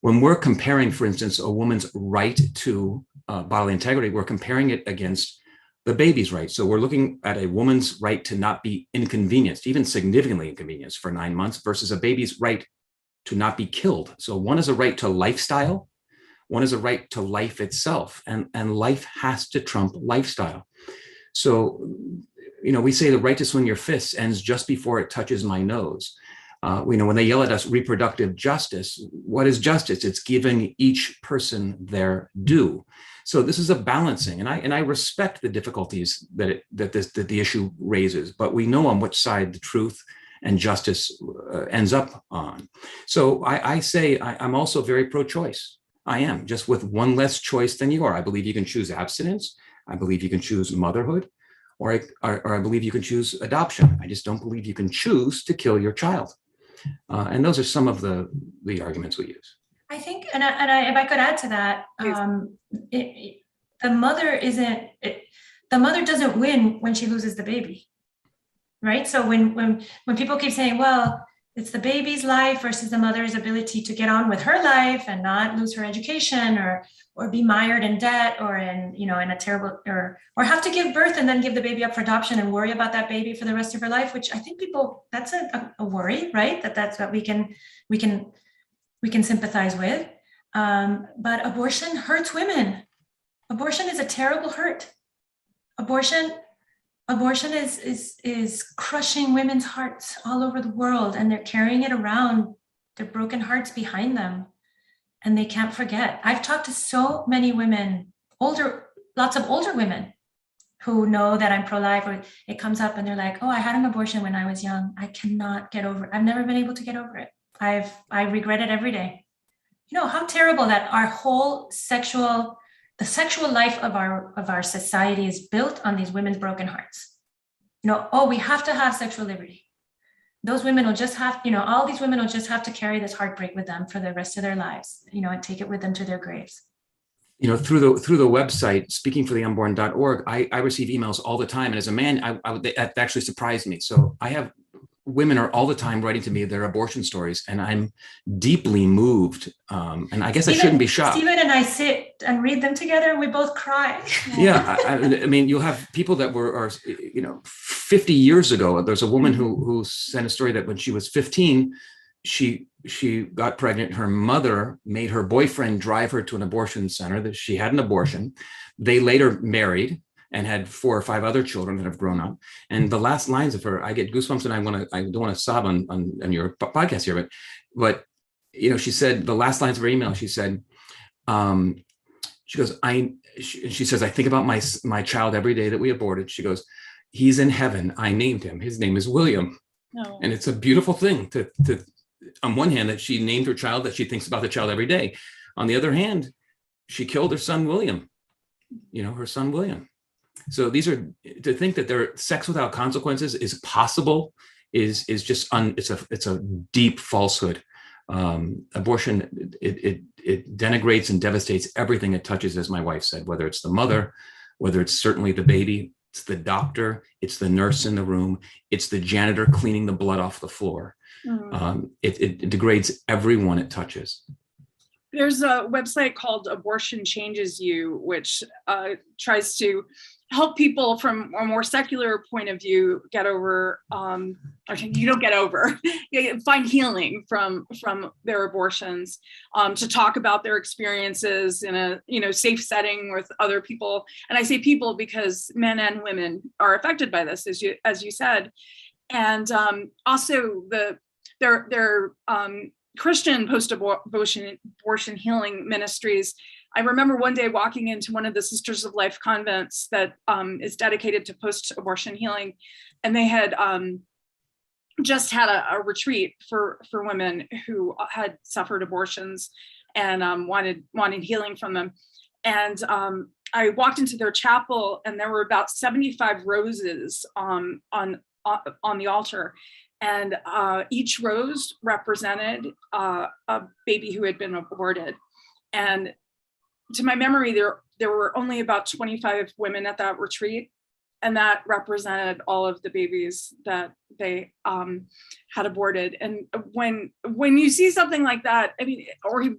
[SPEAKER 3] when we're comparing, for instance, a woman's right to bodily integrity, we're comparing it against the baby's right. So we're looking at a woman's right to not be inconvenienced, even significantly inconvenienced for 9 months, versus a baby's right to not be killed. So one is a right to lifestyle, one is a right to life itself, and life has to trump lifestyle. So, we say the right to swing your fists ends just before it touches my nose. When they yell at us reproductive justice, what is justice? It's giving each person their due. So this is a balancing, and I respect the difficulties that the issue raises, but we know on which side the truth and justice ends up on. So I say I'm also very pro-choice. I am, just with one less choice than you are. I believe you can choose abstinence. I believe you can choose motherhood, or I believe you can choose adoption. I just don't believe you can choose to kill your child. And those are some of the arguments we use.
[SPEAKER 2] I think, and if I could add to that, the mother doesn't win when she loses the baby. Right. So when people keep saying, well, it's the baby's life versus the mother's ability to get on with her life and not lose her education or be mired in debt or in a terrible or have to give birth and then give the baby up for adoption and worry about that baby for the rest of her life, which I think that's a worry, right? That's what we can sympathize with. But abortion hurts women. Abortion is a terrible hurt. Abortion is crushing women's hearts all over the world, and they're carrying it around, their broken hearts behind them, and they can't forget. I've talked to so many women, lots of older women who know that I'm pro-life, or it comes up and they're like, oh, I had an abortion when I was young. I cannot get over it. I've never been able to get over it. I regret it every day. How terrible that our whole the sexual life of our society is built on these women's broken hearts. We have to have sexual liberty. Those women will just have, all these women will just have to carry this heartbreak with them for the rest of their lives, and take it with them to their graves.
[SPEAKER 3] Through the website, speakingfortheunborn.org, I receive emails all the time. And as a man, that actually surprised me. So I have women are all the time writing to me their abortion stories, and I'm deeply moved. And I guess I shouldn't be shocked.
[SPEAKER 2] Stephen and I sit and read them together, and we both cry.
[SPEAKER 3] Yeah, I mean, you'll have people that were 50 years ago. There's a woman who sent a story that when she was 15, she got pregnant. Her mother made her boyfriend drive her to an abortion center. That she had an abortion. They later married and had 4 or 5 other children that have grown up. And the last lines of her, I get goosebumps, and I don't want to sob on your podcast here, but she said the last lines of her email, she said, She goes, she says, I think about my child every day that we aborted. She goes, he's in heaven. I named him. His name is William.
[SPEAKER 1] No.
[SPEAKER 3] And it's a beautiful thing to on one hand, that she named her child, that she thinks about the child every day. On the other hand, she killed her son, William, her son, William. So these are, to think that sex without consequences is possible is just, it's a deep falsehood. Abortion, it denigrates and devastates everything it touches, as my wife said, whether it's the mother, whether it's certainly the baby, it's the doctor, it's the nurse in the room, it's the janitor cleaning the blood off the floor. It degrades everyone it touches.
[SPEAKER 1] There's a website called Abortion Changes You, which tries to help people from a more secular point of view get over, or you don't get over, find healing from their abortions, to talk about their experiences in a there setting with other people. And I say people because men and women are affected by this, as you said. And also their Christian post-abortion healing ministries. I remember one day walking into one of the Sisters of Life convents that is dedicated to post-abortion healing, and they had just had a retreat for women who had suffered abortions and wanted healing from them. And I walked into their chapel, and there were about 75 roses on the altar. And each rose represented a baby who had been aborted. And to my memory, there were only about 25 women at that retreat, and that represented all of the babies that they had aborted. And when you see something like that, I mean, or you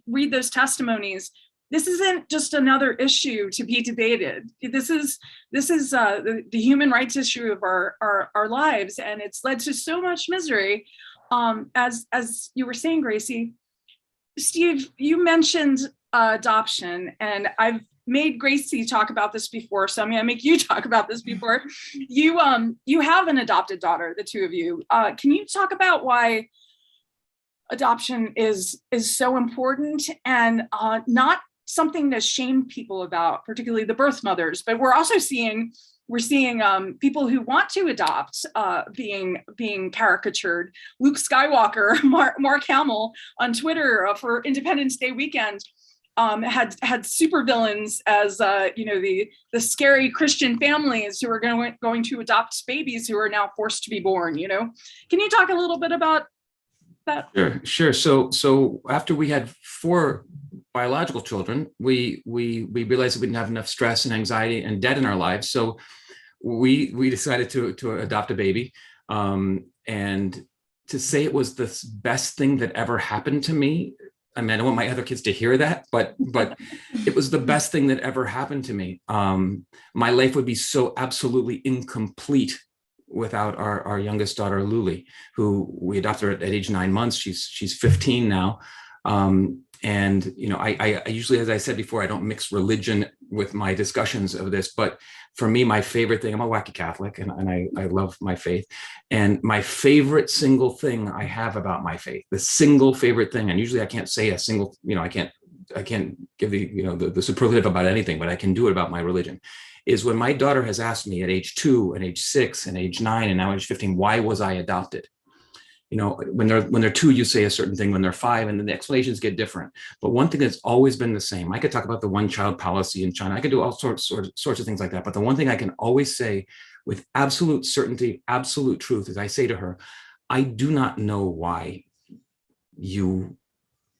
[SPEAKER 1] read those testimonies, this isn't just another issue to be debated. This is the human rights issue of our lives, and it's led to so much misery. As you were saying, Gracie, Steve, you mentioned adoption, and I've made Gracie talk about this before, so I'm going to make you talk about this before. You have an adopted daughter, the two of you. Can you talk about why adoption is so important and not something to shame people about, particularly the birth mothers, but we're seeing people who want to adopt being caricatured. Luke Skywalker, Mark Hamill on Twitter for Independence Day weekend had supervillains as the scary Christian families who are going to adopt babies who are now forced to be born. Can you talk a little bit about that?
[SPEAKER 3] Sure. So after we had 4 biological children, we realized that we didn't have enough stress and anxiety and debt in our lives. So we decided to adopt a baby. And to say it was the best thing that ever happened to me, I mean, I don't want my other kids to hear that, but it was the best thing that ever happened to me. My life would be so absolutely incomplete without our youngest daughter, Luli, who we adopted at age 9 months. She's 15 now. And, I usually, as I said before, I don't mix religion with my discussions of this, but for me, my favorite thing, I'm a wacky Catholic and I love my faith. And my favorite single thing I have about my faith, the single favorite thing, and usually I can't say a single, I can't give the superlative about anything, but I can do it about my religion, is when my daughter has asked me at age 2 and age 6 and age 9 and now age 15, why was I adopted? When they're 2, you say a certain thing. When they're 5, and then the explanations get different. But one thing that's always been the same, I could talk about the one-child policy in China. I could do all sorts of things like that. But the one thing I can always say with absolute certainty, absolute truth, is I say to her, I do not know why you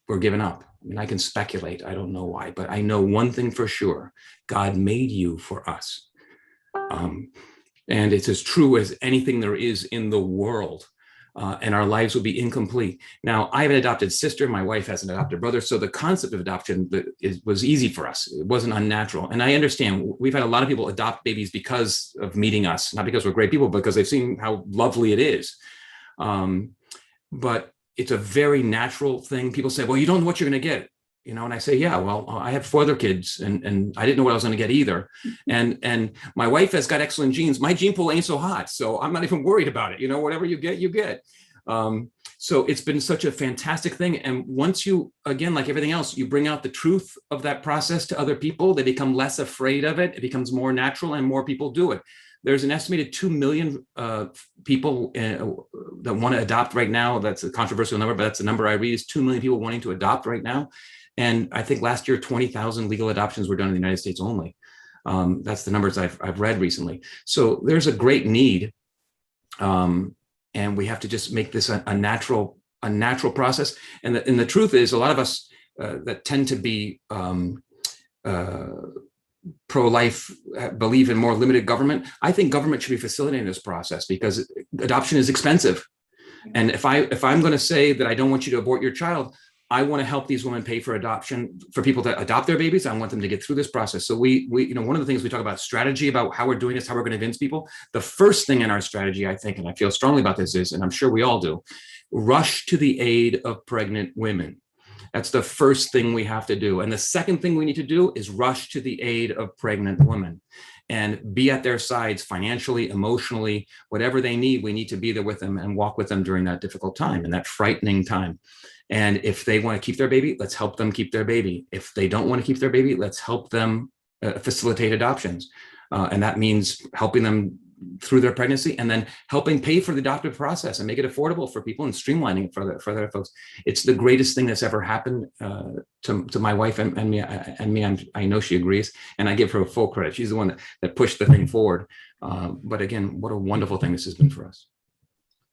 [SPEAKER 3] were given up. I mean, I can speculate. I don't know why, but I know one thing for sure: God made you for us, and it's as true as anything there is in the world. And our lives would be incomplete. Now, I have an adopted sister. My wife has an adopted brother. So the concept of adoption was easy for us. It wasn't unnatural. And I understand we've had a lot of people adopt babies because of meeting us, not because we're great people, but because they've seen how lovely it is. But it's a very natural thing. People say, well, you don't know what you're going to get. And I say, yeah, well, I have 4 other kids and I didn't know what I was going to get either. And my wife has got excellent genes. My gene pool ain't so hot, so I'm not even worried about it. Whatever you get, you get. So it's been such a fantastic thing. And once you, again, like everything else, you bring out the truth of that process to other people, they become less afraid of it. It becomes more natural and more people do it. There's an estimated 2 million people that want to adopt right now. That's a controversial number, but that's the number I read, is 2 million people wanting to adopt right now. And I think last year, 20,000 legal adoptions were done in the United States only. That's the numbers I've read recently. So there's a great need. And we have to just make this a natural process. And the truth is, a lot of us that tend to be pro-life, believe in more limited government. I think government should be facilitating this process because adoption is expensive. And if I'm going to say that I don't want you to abort your child, I want to help these women pay for adoption, for people to adopt their babies. I want them to get through this process. So we one of the things we talk about strategy, about how we're doing this, how we're going to convince people. The first thing in our strategy, I think, and I feel strongly about this is, and I'm sure we all do, rush to the aid of pregnant women. That's the first thing we have to do. And the second thing we need to do is rush to the aid of pregnant women and be at their sides financially, emotionally, whatever they need. We need to be there with them and walk with them during that difficult time and that frightening time. And if they want to keep their baby, let's help them keep their baby. If they don't want to keep their baby, let's help them facilitate adoptions. And that means helping them through their pregnancy and then helping pay for the adoptive process and make it affordable for people and streamlining it for their folks. It's the greatest thing that's ever happened to my wife and me. I know she agrees, and I give her full credit. She's the one that pushed the thing forward. But again, what a wonderful thing this has been for us.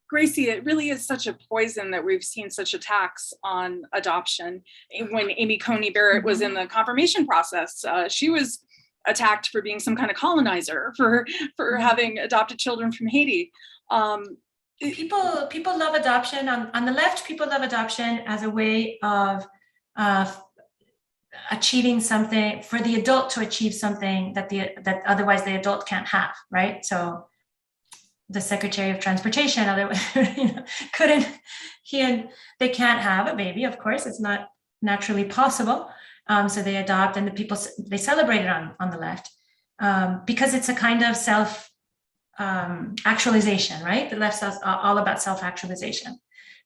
[SPEAKER 1] Gracie, it really is such a poison that we've seen such attacks on adoption. When Amy Coney Barrett was in the confirmation process, she was attacked for being some kind of colonizer, for having adopted children from Haiti.
[SPEAKER 2] People love adoption. On the left, people love adoption as a way of achieving something, for the adult to achieve something that otherwise the adult can't have, right? So the Secretary of Transportation, they can't have a baby, of course, it's not naturally possible. So they adopt, and the people, they celebrate it on the left because it's a kind of self-actualization, right? The left's all about self-actualization.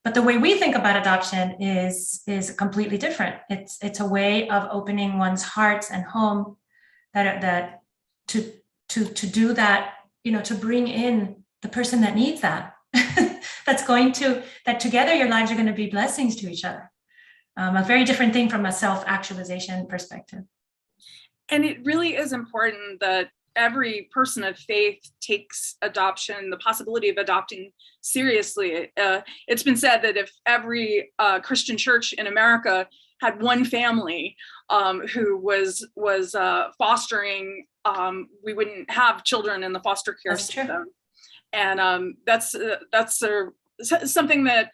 [SPEAKER 2] But the way we think about adoption is completely different. It's a way of opening one's hearts and home that to do that, to bring in the person that needs that, that together your lives are going to be blessings to each other. A very different thing from a self-actualization perspective.
[SPEAKER 1] And it really is important that every person of faith takes adoption, the possibility of adopting, seriously. It's been said that if every Christian church in America had one family who was fostering, we wouldn't have children in the foster care system. And that's something that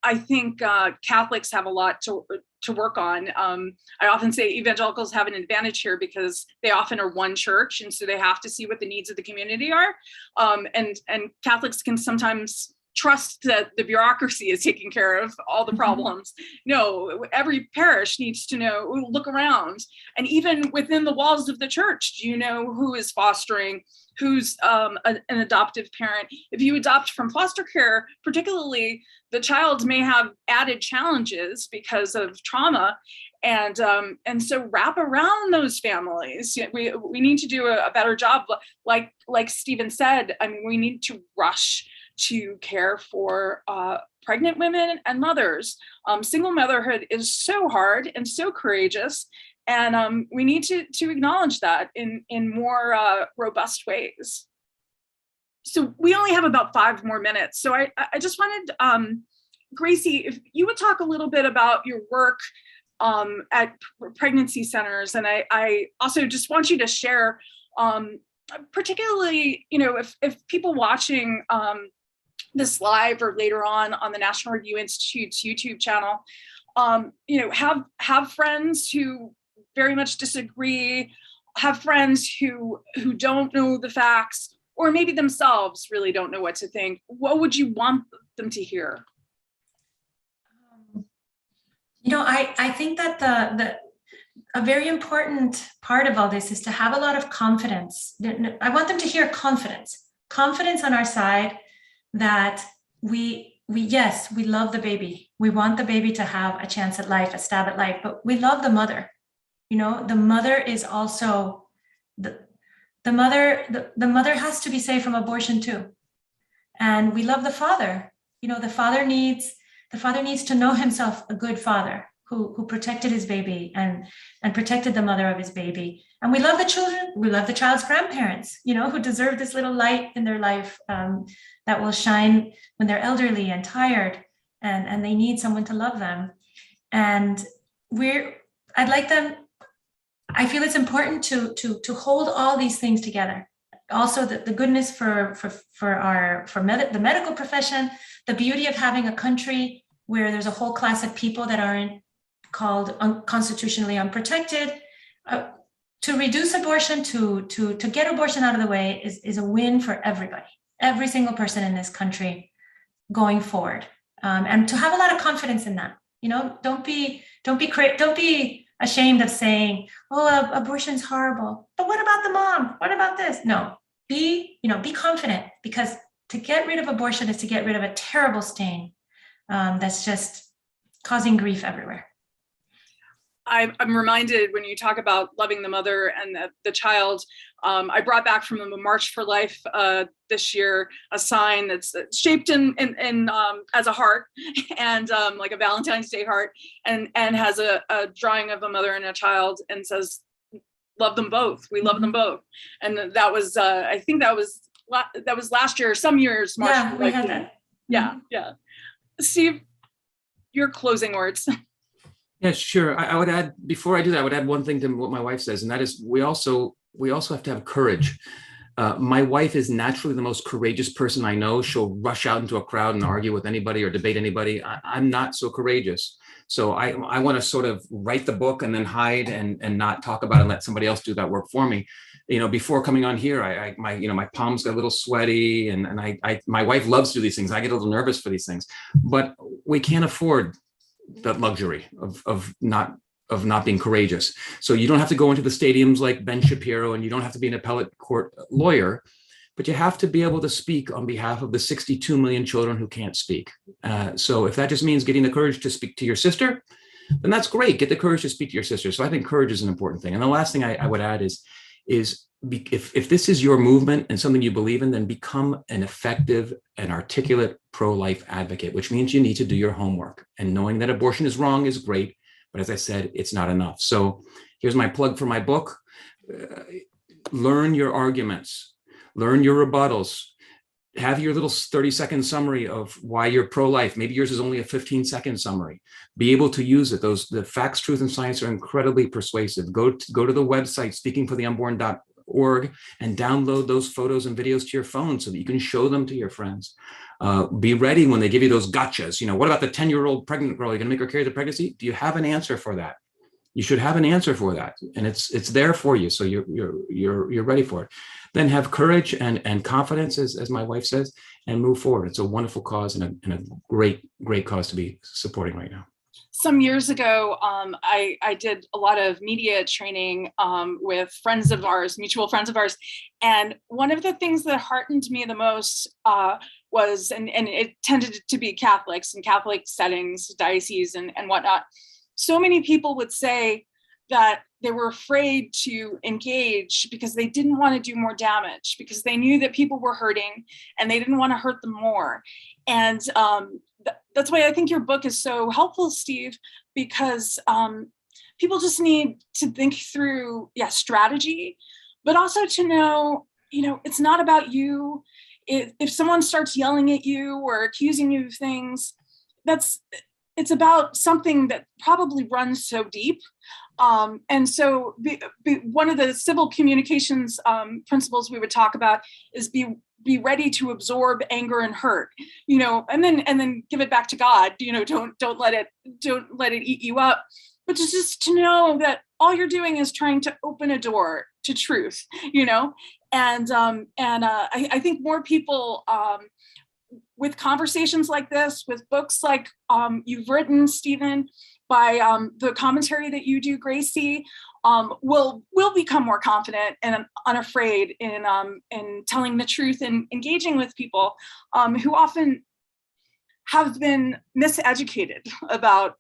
[SPEAKER 1] I think Catholics have a lot to work on. I often say evangelicals have an advantage here because they often are one church, and so they have to see what the needs of the community are. And Catholics can sometimes trust that the bureaucracy is taking care of all the problems. No, every parish needs to know, look around. And even within the walls of the church, do you know who is fostering, who's an adoptive parent? If you adopt from foster care, particularly, the child may have added challenges because of trauma. And so wrap around those families. We need to do a better job. Like Stephen said, I mean, we need to rush to care for pregnant women and mothers. Single motherhood is so hard and so courageous. And we need to acknowledge that in more robust ways. So we only have about 5 more minutes. So I just wanted, Gracie, if you would talk a little bit about your work at pregnancy centers. And I also just want you to share, particularly, if people watching this live or later on the National Review Institute's YouTube channel, have friends who very much disagree, have friends who don't know the facts, or maybe themselves really don't know what to think. What would you want them to hear?
[SPEAKER 2] I think that a very important part of all this is to have a lot of confidence. I want them to hear confidence on our side, that we we love the baby. We want the baby to have a chance at life, a stab at life, but we love the mother. You know, the mother is also the mother has to be safe from abortion too. And we love the father. You know, the father needs to know himself a good father who protected his baby and protected the mother of his baby. And we love the children. We love the child's grandparents, you know, who deserve this little light in their life that will shine when they're elderly and tired, and they need someone to love them. And I feel it's important to hold all these things together. Also, the goodness for the medical profession, the beauty of having a country where there's a whole class of people that aren't called constitutionally unprotected. To reduce abortion, to get abortion out of the way is a win for everybody, every single person in this country going forward, and to have a lot of confidence in that. You know, don't be ashamed of saying, "Oh, abortion's horrible." But what about the mom? What about this? No, be confident, because to get rid of abortion is to get rid of a terrible stain that's just causing grief everywhere.
[SPEAKER 1] I'm reminded when you talk about loving the mother and the child, I brought back from the March for Life this year a sign that's shaped in as a heart and like a Valentine's Day heart, and has a drawing of a mother and a child and says, "Love them both. We love them both." And that was I think that was last year, some years. March
[SPEAKER 2] Yeah, we had that.
[SPEAKER 1] Yeah. Steve, your closing words.
[SPEAKER 3] Yeah, sure. I would add, before I do that, I would add one thing to what my wife says, and that is we also have to have courage. My wife is naturally the most courageous person I know. She'll rush out into a crowd and argue with anybody or debate anybody. I'm not so courageous. So I want to sort of write the book and then hide and not talk about it and let somebody else do that work for me. You know, before coming on here, my palms got a little sweaty, and my wife loves to do these things. I get a little nervous for these things, but we can't afford that luxury of not being courageous. So you don't have to go into the stadiums like Ben Shapiro, and you don't have to be an appellate court lawyer, but you have to be able to speak on behalf of the 62 million children who can't speak. So if that just means getting the courage to speak to your sister, then that's great. Get the courage to speak to your sister. So I think courage is an important thing. And the last thing I would add is if this is your movement and something you believe in, then become an effective and articulate pro-life advocate, which means you need to do your homework. And knowing that abortion is wrong is great, but as I said, it's not enough. So here's my plug for my book. Learn your arguments, learn your rebuttals, have your little 30-second summary of why you're pro-life. Maybe yours is only a 15-second summary. Be able to use it. The facts, truth, and science are incredibly persuasive. Go to the website, speakingfortheunborn.org, and download those photos and videos to your phone so that you can show them to your friends. Be ready when they give you those gotchas. You know, what about the 10-year-old pregnant girl? You're gonna make her carry the pregnancy? Do you have an answer for that? You should have an answer for that, and it's there for you, so you're ready for it. Then have courage and confidence, as my wife says, and move forward. It's a wonderful cause and a great cause to be supporting right now.
[SPEAKER 1] Some years ago, I did a lot of media training with friends of ours, mutual friends of ours. And one of the things that heartened me the most was, and it tended to be Catholics and Catholic settings, dioceses and whatnot. So many people would say that they were afraid to engage because they didn't want to do more damage, because they knew that people were hurting and they didn't want to hurt them more. And that's why I think your book is so helpful, Steve, because people just need to think through, strategy, but also to know, it's not about you. If someone starts yelling at you or accusing you of things, it's about something that probably runs so deep. And so one of the civil communications principles we would talk about is be ready to absorb anger and hurt, and then give it back to God. Don't let it eat you up, but just to know that all you're doing is trying to open a door to truth, and I think more people with conversations like this, with books like you've written, Stephen, by the commentary that you do, Gracie, will become more confident and unafraid in telling the truth and engaging with people who often have been miseducated about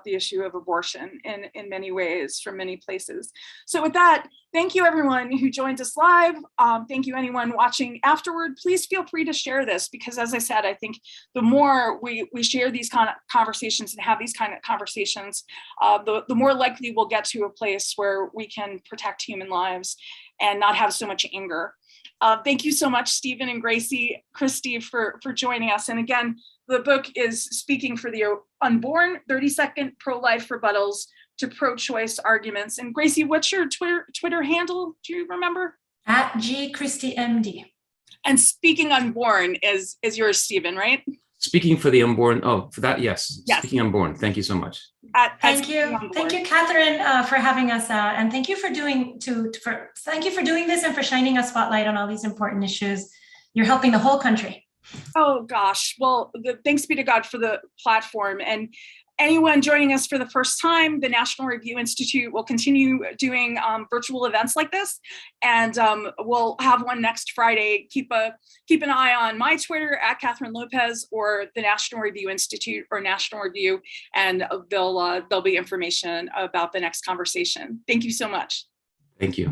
[SPEAKER 1] the issue of abortion in many ways from many places. So with that, thank you everyone who joined us live. Thank you anyone watching afterward. Please feel free to share this, because as I said, I think the more we share these kind of conversations and have these kind of conversations, the more likely we'll get to a place where we can protect human lives and not have so much anger. Thank you so much, Stephen and Gracie, Christy, for joining us. And again, the book is Speaking for the Unborn, 30-second pro-life rebuttals to pro-choice arguments. And Gracie, what's your Twitter handle? Do you remember?
[SPEAKER 2] @GChristyMD.
[SPEAKER 1] And Speaking Unborn is yours, Stephen, right?
[SPEAKER 3] Speaking for the unborn. Oh, for that, yes.
[SPEAKER 1] Yes.
[SPEAKER 3] Speaking unborn. Thank you so much.
[SPEAKER 2] Thank you, Catherine, for having us, and thank you for doing this and for shining a spotlight on all these important issues. You're helping the whole country.
[SPEAKER 1] Oh gosh, well, thanks be to God for the platform. And anyone joining us for the first time, the National Review Institute will continue doing virtual events like this, and we'll have one next Friday. Keep an eye on my Twitter @Catherine Lopez or the National Review Institute or National Review, and there'll be information about the next conversation. Thank you so much.
[SPEAKER 3] Thank you.